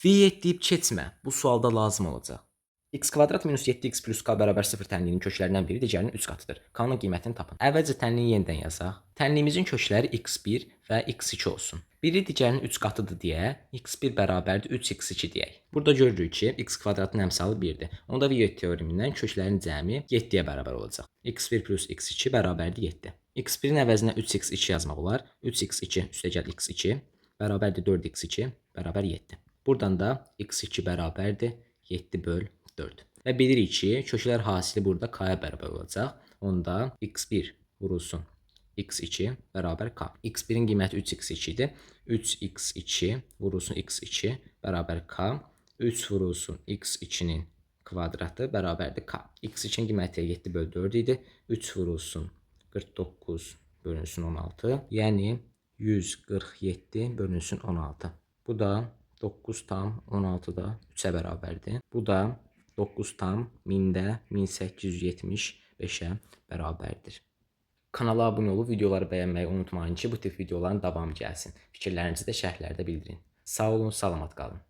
V7 deyib keçmə. Bu sualda lazım olacaq. X kvadrat minus 7x plus k bərabər 0 tənliyinin köklərindən biri digərinin 3 qatıdır. K-nın qiymətini tapın. Əvvəlcə tənliyi yenidən yazaq. Tənliyimizin kökləri x1 və x2 olsun. Biri digərinin 3 qatıdır deyə x1 bərabərdir 3x2 deyək. Burada görürük ki, x kvadratın əmsalı 1-dir. Onda V7 teoremindən köklərin cəmi 7-yə bərabər olacaq. x1 plus x2 bərabərdir 7. x1-in əvəzinə 3x2 yazmaq olar. 3x2 üstəgəl x2 bərabərdir 4x2 bərabər 7. Buradan da x2 bərabərdir 7 böl 4. Və bilirik ki, köklər hasili burada k-ya bərabər olacaq. Onda x1 vurulsun x2 bərabər k. x1-in qiyməti 3x2 idi. 3x2 vurulsun x2 bərabər k. 3 vurulsun x2-nin kvadratı bərabərdir k. x2-nin qiyməti 7 böl 4 idi. 3 vurulsun 49 bölünsün 16. Yəni 147 bölünsün 16. Bu da 9 tam 16 da 3-ə bərabərdir. Bu da 9 tam 1000-də 1875-ə bərabərdir. Kanala abunə olub videoları bəyənməyi unutmayın ki, bu tip videoların davamı gəlsin. Fikirlərinizi də şərhlərdə bildirin. Sağ olun, salamat qalın.